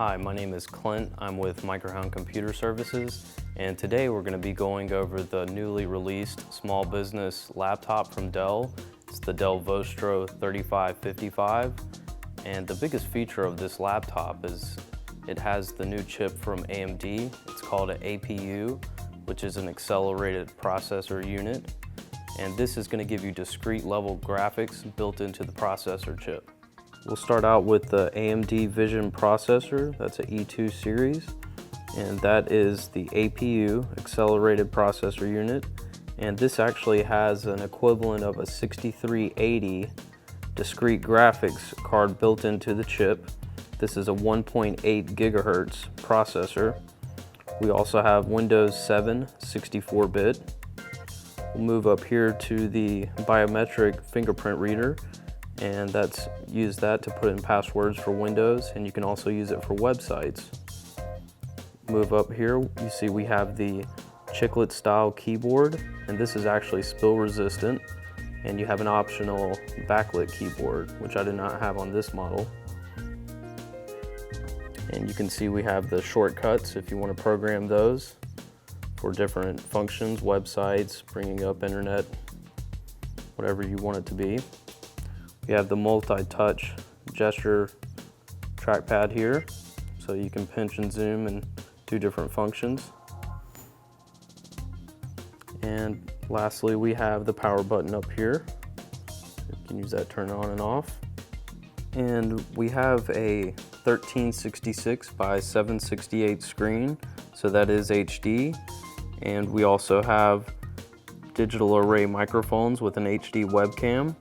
Hi, my name is Clint. I'm with Microhound Computer Services, and today we're going to be going over the newly released small business laptop from Dell. It's the Dell Vostro 3555, and the biggest feature of this laptop is it has the new chip from AMD. It's called an APU, which is an accelerated processor unit, and this is going to give you discrete level graphics built into the processor chip. We'll start out with the AMD Vision processor. That's an E2 series, and that is the APU, Accelerated Processor Unit. And this actually has an equivalent of a 6380 discrete graphics card built into the chip. This is a 1.8 gigahertz processor. We also have Windows 7 64-bit. We'll move up here to the biometric fingerprint reader, and use that to put in passwords for Windows, and you can also use it for websites. Move up here, you see we have the chiclet style keyboard, and this is actually spill resistant, and you have an optional backlit keyboard, which I did not have on this model. And you can see we have the shortcuts if you want to program those for different functions, websites, bringing up internet, whatever you want it to be. We have the multi-touch gesture trackpad here, so you can pinch and zoom and do different functions. And lastly, we have the power button up here. You can use that to turn on and off. And we have a 1366 by 768 screen, so that is HD. And we also have digital array microphones with an HD webcam.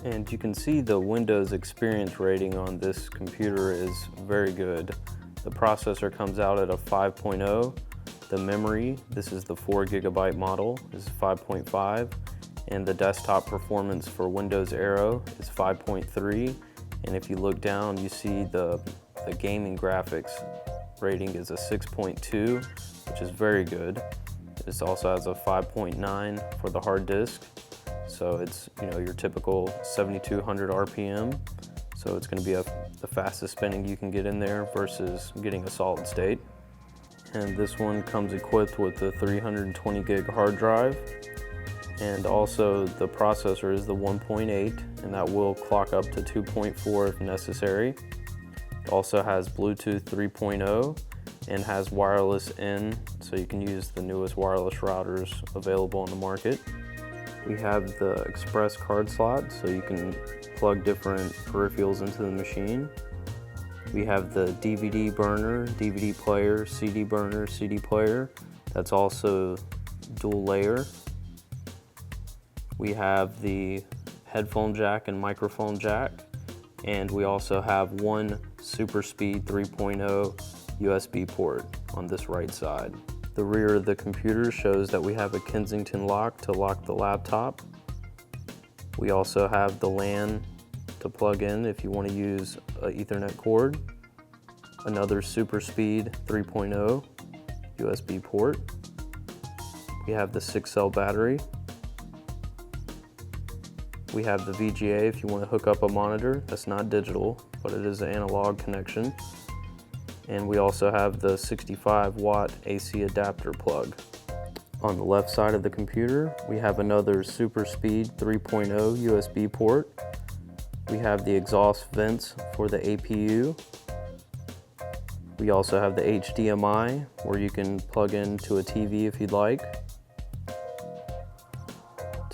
And you can see the Windows experience rating on this computer is very good. The processor comes out at a 5.0. The memory, this is the 4 gigabyte model, is 5.5. And the desktop performance for Windows Aero is 5.3. And if you look down, you see the gaming graphics rating is a 6.2, which is very good. This also has a 5.9 for the hard disk. So it's, your typical 7200 RPM. So it's going to be the fastest spinning you can get in there versus getting a solid state. And this one comes equipped with the 320 gig hard drive. And also the processor is the 1.8, and that will clock up to 2.4 if necessary. It also has Bluetooth 3.0 and has wireless in, so you can use the newest wireless routers available on the market. We have the express card slot, so you can plug different peripherals into the machine. We have the DVD burner, DVD player, CD burner, CD player. That's also dual layer. We have the headphone jack and microphone jack. And we also have one super speed 3.0 USB port on this right side. The rear of the computer shows that we have a Kensington lock to lock the laptop. We also have the LAN to plug in if you want to use an Ethernet cord. Another super speed 3.0 USB port. We have the 6-cell battery. We have the VGA if you want to hook up a monitor. That's not digital, but it is an analog connection. And we also have the 65-watt AC adapter plug. On the left side of the computer, we have another super speed 3.0 USB port. We have the exhaust vents for the APU. We also have the HDMI, where you can plug into a TV if you'd like.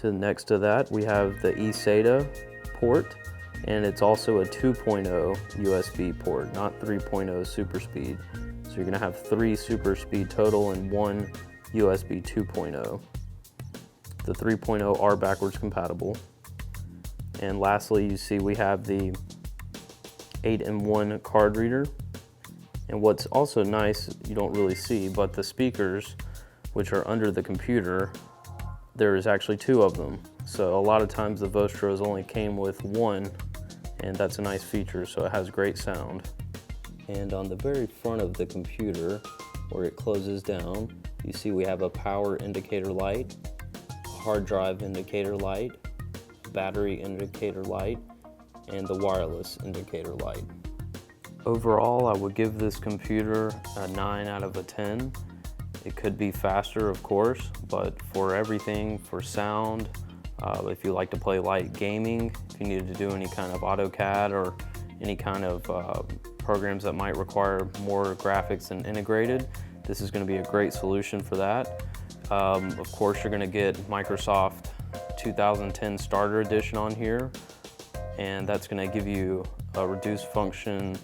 Next to that, we have the eSATA port, and it's also a 2.0 USB port, not 3.0 super speed. So you're going to have 3 super speed total and 1 USB 2.0. The 3.0 are backwards compatible. And lastly, you see we have the 8-in-1 card reader. And what's also nice, you don't really see, but the speakers, which are under the computer, there is actually 2 of them. So a lot of times the Vostros only came with 1, and that's a nice feature, so it has great sound. And on the very front of the computer, where it closes down, you see we have a power indicator light, a hard drive indicator light, battery indicator light, and the wireless indicator light. Overall, I would give this computer a 9 out of a 10. It could be faster, of course, but for everything, for sound, if you like to play light gaming, if you needed to do any kind of AutoCAD or any kind of programs that might require more graphics and integrated, this is going to be a great solution for that. Of course, you're going to get Microsoft 2010 Starter Edition on here, and that's going to give you a reduced function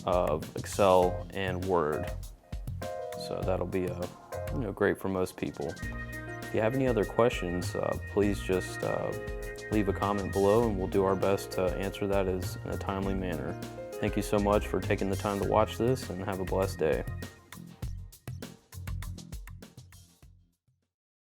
of Excel and Word. So that'll be great for most people. If you have any other questions, please just leave a comment below and we'll do our best to answer that in a timely manner. Thank you so much for taking the time to watch this, and have a blessed day.